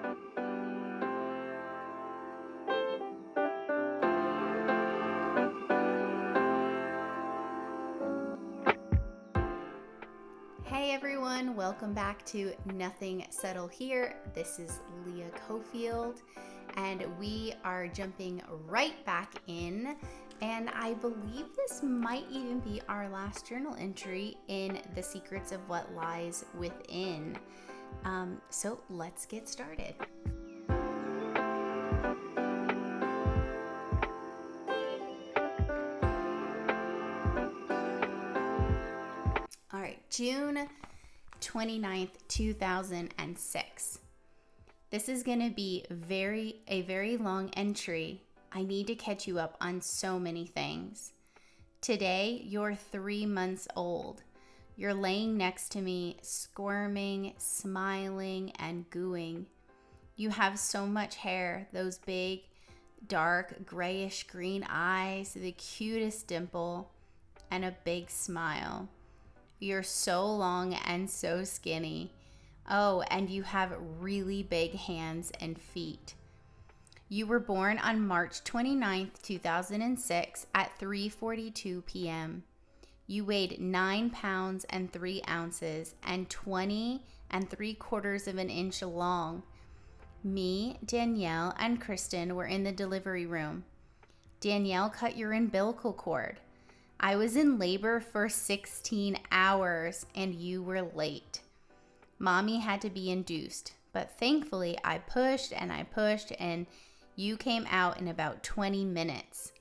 Hey everyone, welcome back to Nothing Settle Here. This is Leah Cofield, and we are jumping right back in, and I believe this might even be our last journal entry in The Secrets of What Lies Within. So let's get started. All right, June 29th, 2006. This is going to be a very long entry. I need to catch you up on so many things. Today, you're 3 months old. You're laying next to me, squirming, smiling, and gooing. You have so much hair, those big, dark, grayish green eyes, the cutest dimple, and a big smile. You're so long and so skinny. Oh, and you have really big hands and feet. You were born on March 29th, 2006 at 3:42 p.m. You weighed 9 pounds and 3 ounces and 20 3/4 of an inch long. Me, Danielle, and Kristen were in the delivery room. Danielle cut your umbilical cord. I was in labor for 16 hours and you were late. Mommy had to be induced, but thankfully I pushed and you came out in about 20 minutes.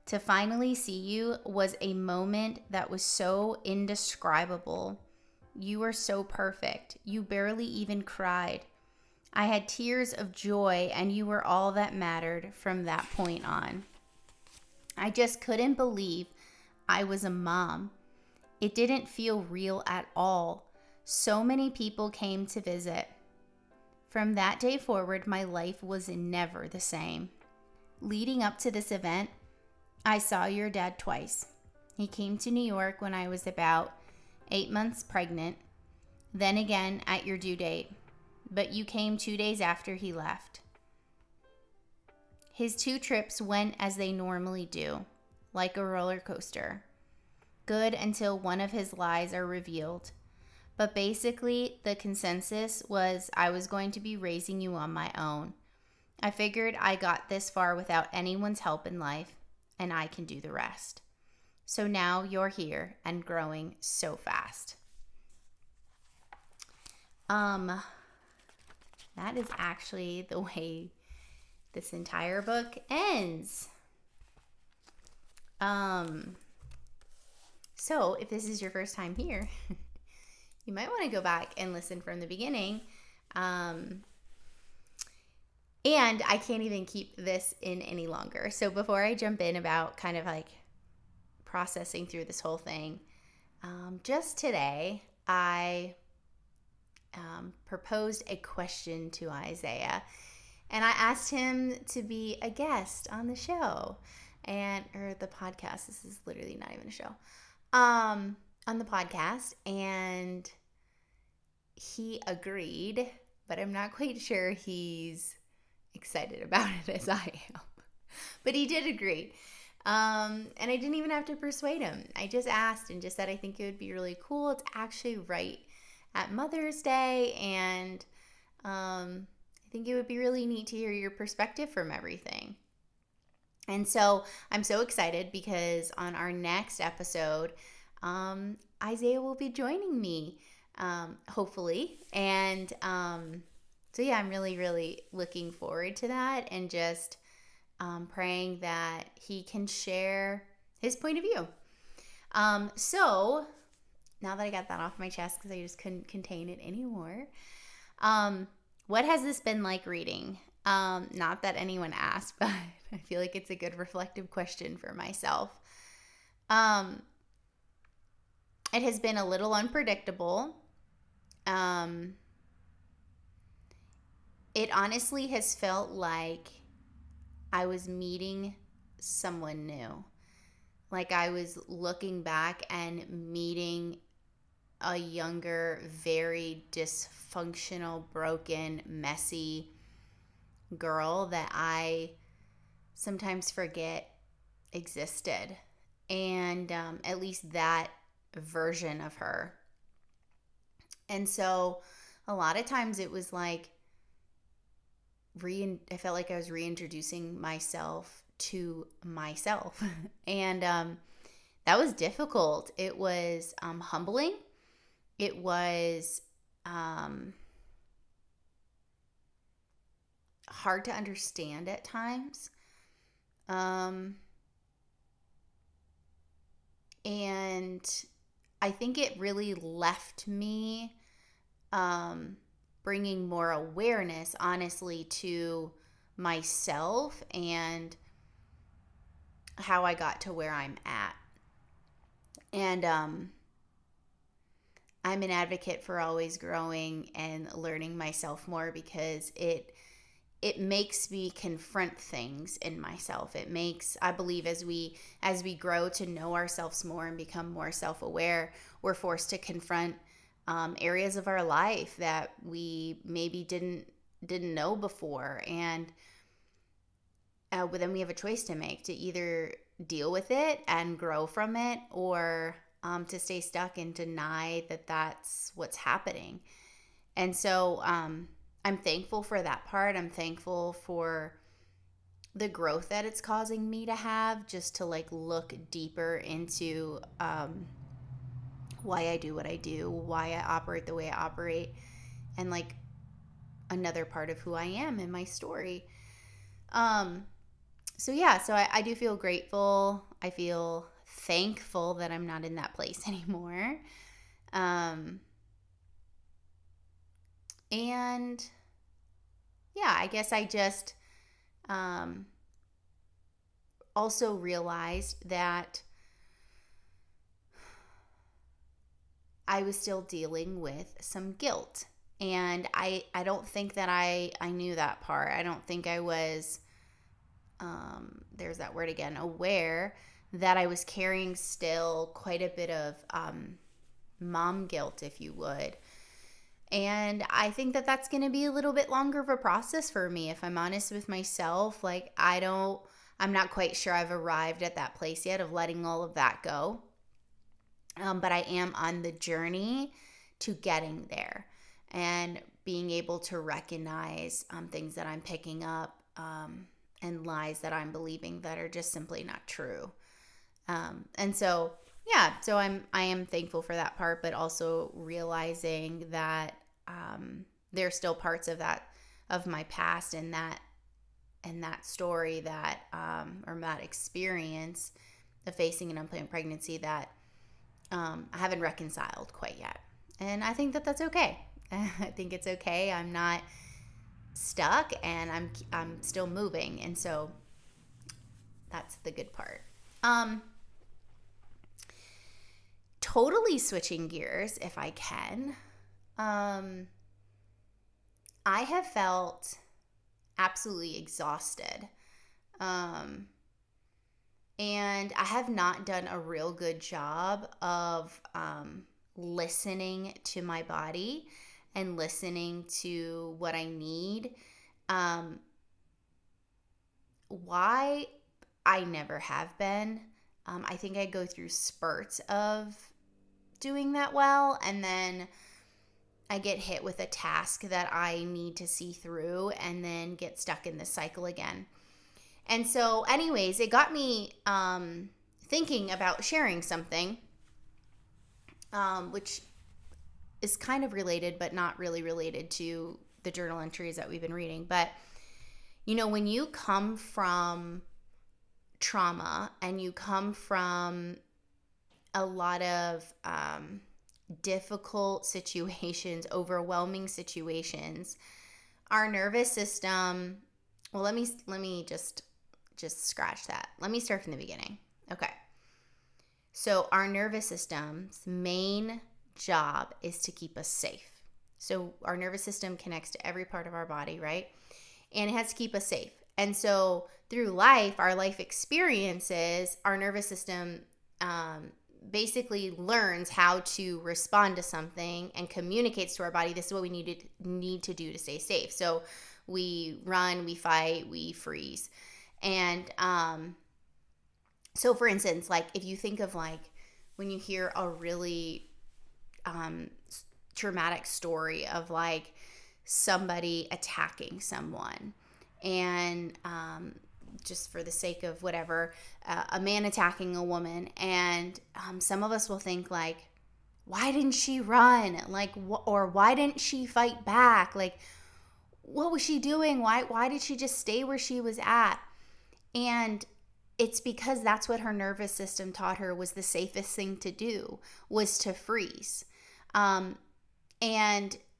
To finally see you was a moment that was so indescribable. You were so perfect. You barely even cried. I had tears of joy and you were all that mattered from that point on. I just couldn't believe I was a mom. It didn't feel real at all. So many people came to visit. From that day forward, my life was never the same. Leading up to this event, I saw your dad twice. He came to New York when I was about 8 months pregnant, then again at your due date, but you came 2 days after he left. His 2 trips went as they normally do, like a roller coaster. Good until one of his lies are revealed. But basically, the consensus was I was going to be raising you on my own. I figured I got this far without anyone's help in life, and I can do the rest. So now you're here and growing so fast. That is actually the way this entire book ends. So if this is your first time here, you might want to go back and listen from the beginning. And I can't even keep this in any longer. So before I jump in about kind of like processing through this whole thing, just today I proposed a question to Isaiah. And I asked him to be a guest on the show or the podcast. This is literally not even a show. On the podcast, and he agreed, but I'm not quite sure he's excited about it as I am. But he did agree. And I didn't even have to persuade him. I just asked and just said I think it would be really cool. It's actually right at Mother's Day, and I think it would be really neat to hear your perspective from everything. And so I'm so excited because on our next episode, Isaiah will be joining me, hopefully. And so yeah, I'm really, really looking forward to that, and just praying that he can share his point of view. So now that I got that off my chest because I just couldn't contain it anymore, what has this been like reading? Not that anyone asked, but I feel like it's a good reflective question for myself. It has been a little unpredictable. It honestly has felt like I was meeting someone new. Like I was looking back and meeting a younger, very dysfunctional, broken, messy girl that I sometimes forget existed. And at least that version of her. And so a lot of times it was like, I felt like I was reintroducing myself to myself. And that was difficult. It was humbling. It was hard to understand at times. And I think it really left me bringing more awareness, honestly, to myself and how I got to where I'm at. And I'm an advocate for always growing and learning myself more, because it makes me confront things in myself. It makes, I believe, as we grow to know ourselves more and become more self-aware, we're forced to confront areas of our life that we maybe didn't know before. And but then we have a choice to make, to either deal with it and grow from it, or to stay stuck and deny that that's what's happening. And so I'm thankful for that part. I'm thankful for the growth that it's causing me to have, just to like look deeper into why I do what I do, why I operate the way I operate, and like another part of who I am in my story. So yeah, so I do feel grateful. I feel thankful that I'm not in that place anymore. And yeah, I guess I just also realized that I was still dealing with some guilt. And I don't think that I knew that part. I don't think I was, there's that word again, aware that I was carrying still quite a bit of mom guilt, if you would. And I think that that's going to be a little bit longer of a process for me, if I'm honest with myself. Like, I'm not quite sure I've arrived at that place yet of letting all of that go. But I am on the journey to getting there and being able to recognize things that I'm picking up and lies that I'm believing that are just simply not true. And so, yeah, so I am thankful for that part, but also realizing that there are still parts of that, of my past and that story that or that experience of facing an unplanned pregnancy that I haven't reconciled quite yet. And I think that that's okay. I think it's okay. I'm not stuck, and I'm still moving. And so that's the good part. Totally switching gears, if I can. I have felt absolutely exhausted. And I have not done a real good job of listening to my body and listening to what I need. Why? I never have been. I think I go through spurts of doing that well, and then I get hit with a task that I need to see through, and then get stuck in this cycle again. And so anyways, it got me thinking about sharing something, which is kind of related, but not really related to the journal entries that we've been reading. But, when you come from trauma and you come from a lot of difficult situations, overwhelming situations, our nervous system, well, let me just scratch that. Let me start from the beginning. Okay. So our nervous system's main job is to keep us safe. So our nervous system connects to every part of our body, right? And it has to keep us safe. And so through life, our life experiences, our nervous system basically learns how to respond to something and communicates to our body, this is what we need to do to stay safe. So we run, we fight, we freeze. And so for instance, like if you think of like when you hear a really traumatic story of like somebody attacking someone, and just for the sake of whatever, a man attacking a woman, and some of us will think like, why didn't she run? Like, or why didn't she fight back? Like, what was she doing? Why did she just stay where she was at? And it's because that's what her nervous system taught her was the safest thing to do, was to freeze. And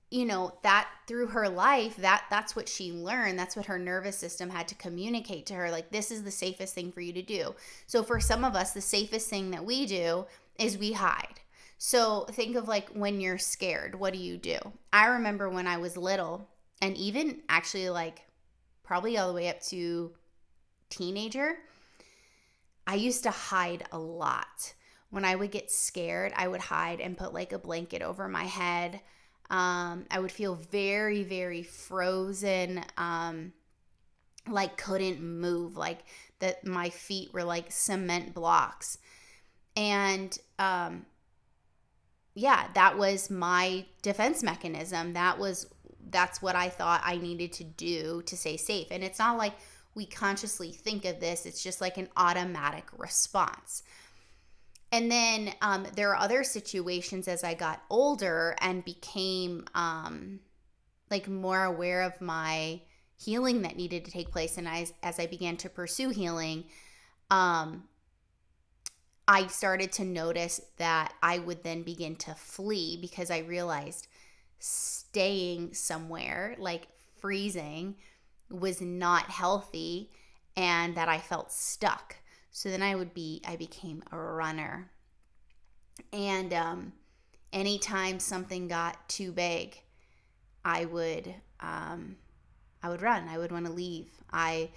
you know, that through her life, that's what she learned. That's what her nervous system had to communicate to her. Like, this is the safest thing for you to do. So for some of us, the safest thing that we do is we hide. So think of like when you're scared, what do? I remember when I was little, and even actually like probably all the way up to teenager, I used to hide a lot. When I would get scared, I would hide and put like a blanket over my head. I would feel very, very frozen, like couldn't move, like that my feet were like cement blocks. And yeah, that was my defense mechanism. That's what I thought I needed to do to stay safe. And it's not like we consciously think of this. It's just like an automatic response. And then there are other situations as I got older and became like more aware of my healing that needed to take place. And as I began to pursue healing, I started to notice that I would then begin to flee because I realized staying somewhere, like freezing, was not healthy and that I felt stuck. So then I became a runner. And anytime something got too big, I would run. I would want to leave. I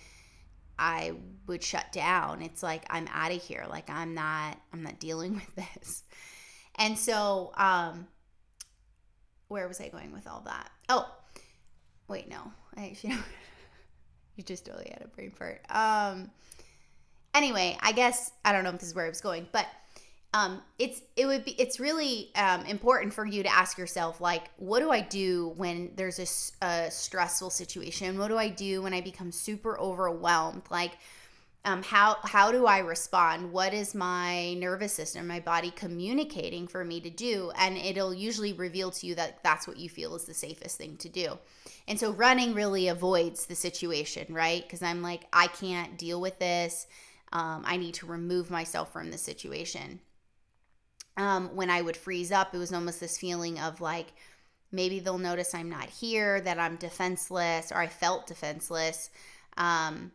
would shut down. It's like, I'm out of here. Like, I'm not dealing with this. And so, where was I going with all that? Oh, wait, no. You just totally had a brain fart. Anyway, I guess, I don't know if this is where I was going, but it's really important for you to ask yourself, like, what do I do when there's a stressful situation? What do I do when I become super overwhelmed? Like, how do I respond? What is my nervous system, my body communicating for me to do? And it'll usually reveal to you that that's what you feel is the safest thing to do. And so running really avoids the situation, right? Because I'm like, I can't deal with this. I need to remove myself from the situation. When I would freeze up, it was almost this feeling of like, maybe they'll notice I'm not here, that I'm defenseless, or I felt defenseless. And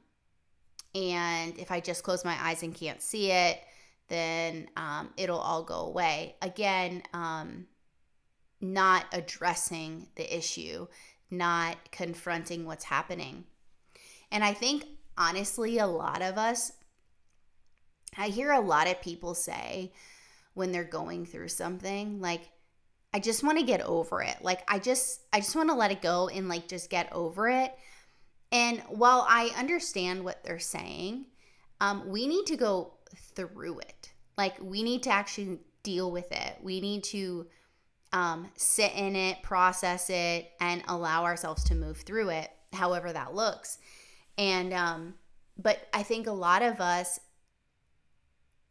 if I just close my eyes and can't see it, then it'll all go away. Again, not addressing the issue, not confronting what's happening. And I think, honestly, a lot of us, I hear a lot of people say when they're going through something, like, I just want to get over it. Like, I just want to let it go and like just get over it. And while I understand what they're saying, we need to go through it. Like, we need to actually deal with it. We need to sit in it, process it, and allow ourselves to move through it, however that looks. And but I think a lot of us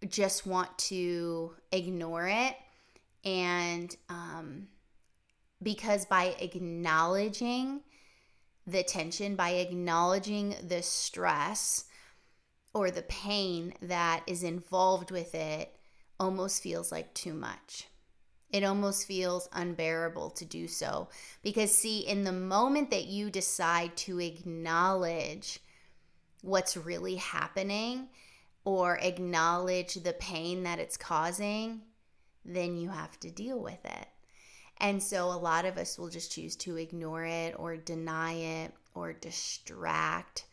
just want to ignore it. And because by acknowledging the tension, by acknowledging the stress or the pain that is involved with it, almost feels like too much. It almost feels unbearable to do so. Because see, in the moment that you decide to acknowledge what's really happening or acknowledge the pain that it's causing, then you have to deal with it. And so a lot of us will just choose to ignore it or deny it or distract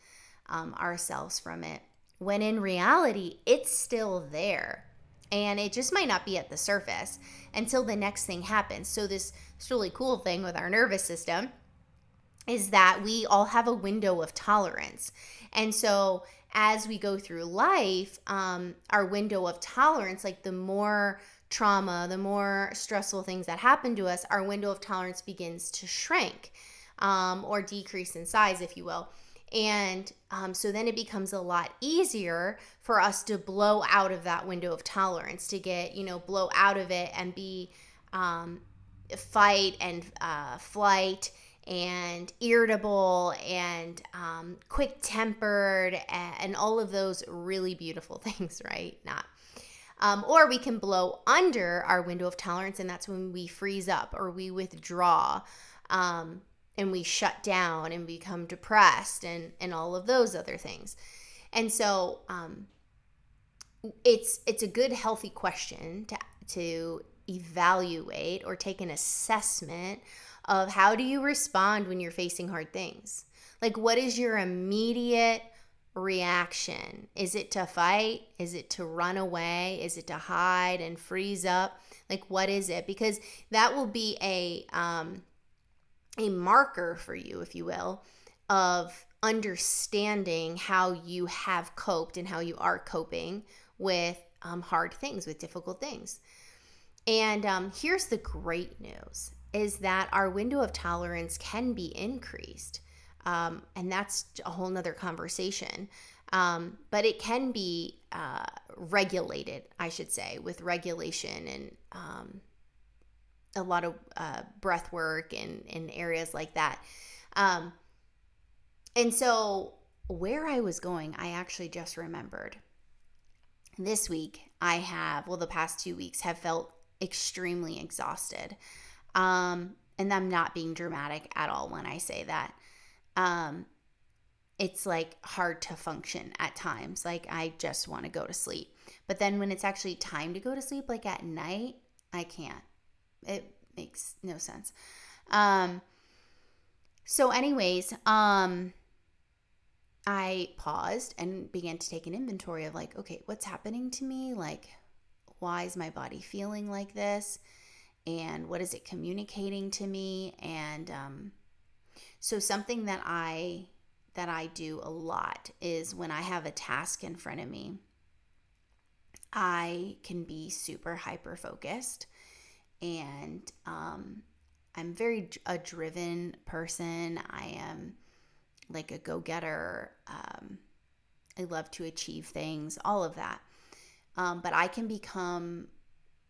ourselves from it, when in reality, it's still there. And it just might not be at the surface until the next thing happens. So this really cool thing with our nervous system is that we all have a window of tolerance. And so as we go through life, our window of tolerance, like the more trauma, the more stressful things that happen to us, our window of tolerance begins to shrink, or decrease in size, if you will. And so then it becomes a lot easier for us to blow out of that window of tolerance, to get, blow out of it and be fight and flight and irritable and quick-tempered and all of those really beautiful things, right? Or we can blow under our window of tolerance, and that's when we freeze up or we withdraw, and we shut down and become depressed and all of those other things. And so it's a good, healthy question to evaluate or take an assessment of how do you respond when you're facing hard things. Like, what is your immediate reaction? Is it to fight? Is it to run away? Is it to hide and freeze up? Like, what is it? Because that will be a marker for you, if you will, of understanding how you have coped and how you are coping with hard things, with difficult things. And here's the great news, is that our window of tolerance can be increased. And that's a whole nother conversation. But it can be regulated, I should say, with regulation and a lot of breath work and areas like that. And so where I was going, I actually just remembered. This week, the past 2 weeks have felt extremely exhausted. And I'm not being dramatic at all when I say that. It's like hard to function at times. Like, I just want to go to sleep. But then when it's actually time to go to sleep, like at night, I can't. It makes no sense. So anyways, I paused and began to take an inventory of like, okay, what's happening to me? Like, why is my body feeling like this? And what is it communicating to me? And so something that I do a lot is when I have a task in front of me, I can be super hyper focused, and I'm very a driven person. I am like a go-getter. I love to achieve things, all of that. But I can become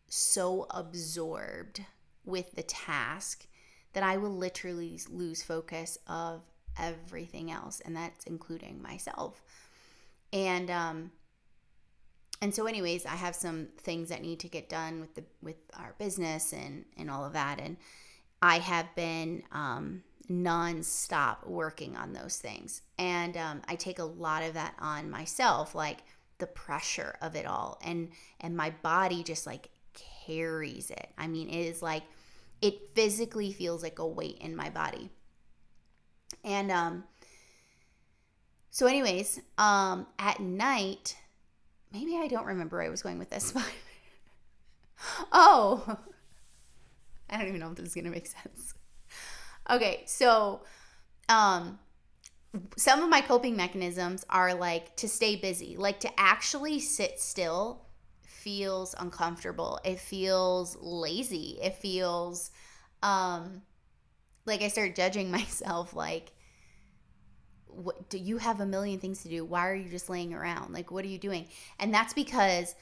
so absorbed with the task that I will literally lose focus of everything else, and that's including myself. And so anyways, I have some things that need to get done with our business and all of that, and I have been nonstop working on those things. And I take a lot of that on myself, like the pressure of it all, and my body just like carries it. I mean, it is like, it physically feels like a weight in my body. And so anyways, at night, maybe I don't remember where I was going with this, but I don't even know if this is going to make sense. Okay, so some of my coping mechanisms are like to stay busy, like to actually sit still feels uncomfortable. It feels lazy. It feels like I start judging myself, like, what, do you have a million things to do? Why are you just laying around? Like, what are you doing? And that's because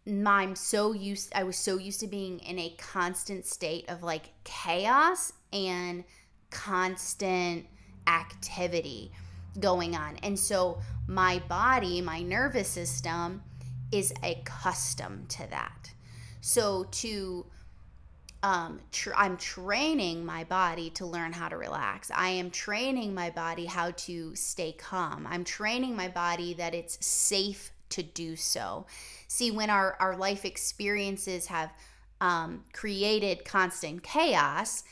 I was so used to being in a constant state of like chaos and constant activity going on. And so my body, my nervous system is accustomed to that. So I'm training my body to learn how to relax. I am training my body how to stay calm. I'm training my body that it's safe to do so. See, when our life experiences have created constant chaos,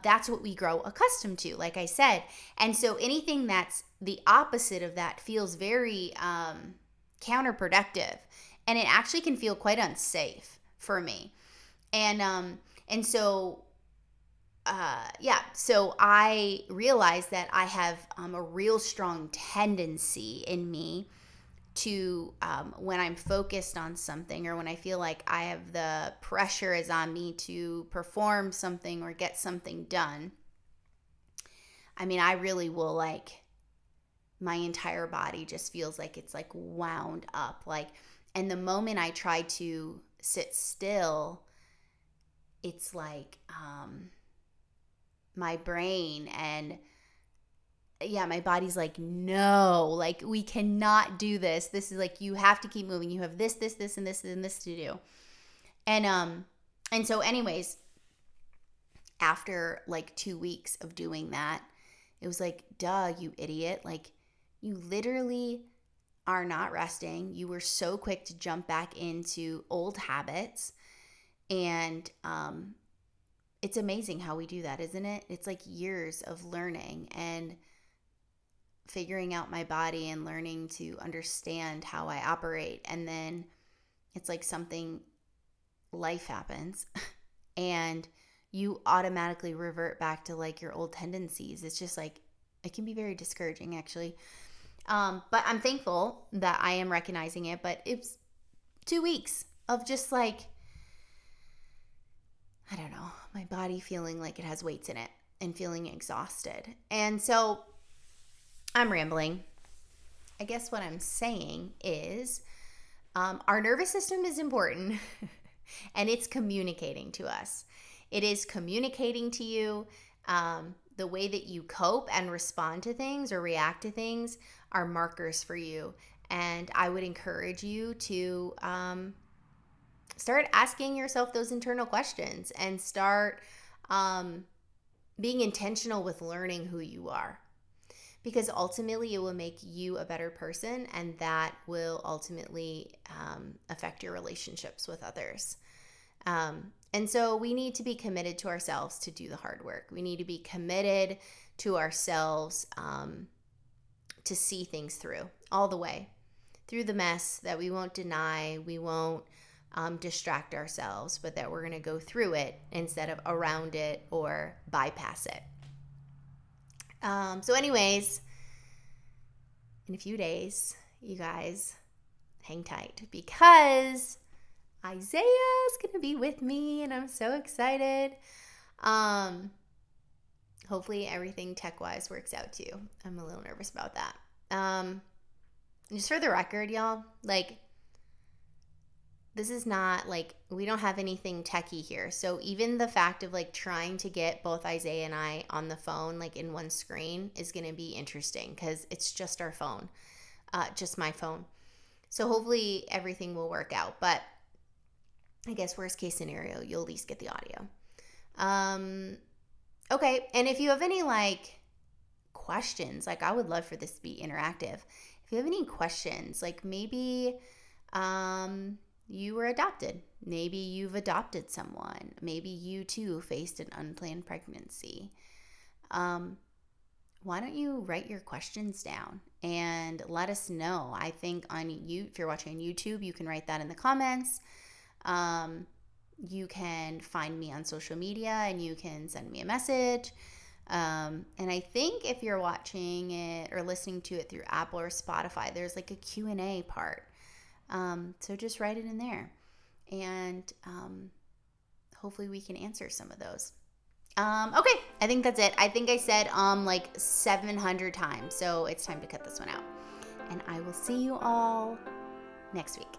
that's what we grow accustomed to, like I said. And so anything that's the opposite of that feels very counterproductive. And it actually can feel quite unsafe for me. And so so I realized that I have a real strong tendency in me to, when I'm focused on something, or when I feel like I have the pressure is on me to perform something or get something done, I mean, I really will, like, my entire body just feels like it's like wound up. Like, and the moment I try to sit still, it's like, my brain and my body's like, no, like, we cannot do this. This is like, you have to keep moving. You have this, and this to do. And so anyways, after like 2 weeks of doing that, it was like, duh, you idiot. Like, you literally are not resting. You were so quick to jump back into old habits. And, it's amazing how we do that, isn't it? It's like years of learning and figuring out my body and learning to understand how I operate. And then it's like something, life happens and you automatically revert back to like your old tendencies. It's just like, it can be very discouraging, actually. But I'm thankful that I am recognizing it. But it's 2 weeks of just like, I don't know, my body feeling like it has weights in it and feeling exhausted. And so I'm rambling. I guess what I'm saying is, our nervous system is important and it's communicating to us. It is communicating to you. The way that you cope and respond to things or react to things are markers for you. And I would encourage you to start asking yourself those internal questions and start being intentional with learning who you are. Because ultimately it will make you a better person, and that will ultimately affect your relationships with others. And so we need to be committed to ourselves to do the hard work. We need to be committed to ourselves to see things through all the way, through the mess, that we won't deny, we won't distract ourselves, but that we're going to go through it instead of around it or bypass it. So anyways, in a few days, you guys, hang tight, because Isaiah's going to be with me and I'm so excited. Hopefully everything tech-wise works out too. I'm a little nervous about that. Just for the record, y'all, like, this is not like, we don't have anything techie here. So even the fact of like trying to get both Isaiah and I on the phone, like in one screen, is going to be interesting because it's just our phone, just my phone. So hopefully everything will work out. But I guess worst case scenario, you'll at least get the audio. Okay. And if you have any like questions, like, I would love for this to be interactive. If you have any questions, like maybe, you were adopted. Maybe you've adopted someone. Maybe you too faced an unplanned pregnancy. Why don't you write your questions down and let us know? I think if you're watching on YouTube, you can write that in the comments. You can find me on social media and you can send me a message. And I think if you're watching it or listening to it through Apple or Spotify, there's like a Q&A part. So just write it in there, and hopefully we can answer some of those. Okay, I think that's it. I think I said like 700 times, so it's time to cut this one out. And I will see you all next week.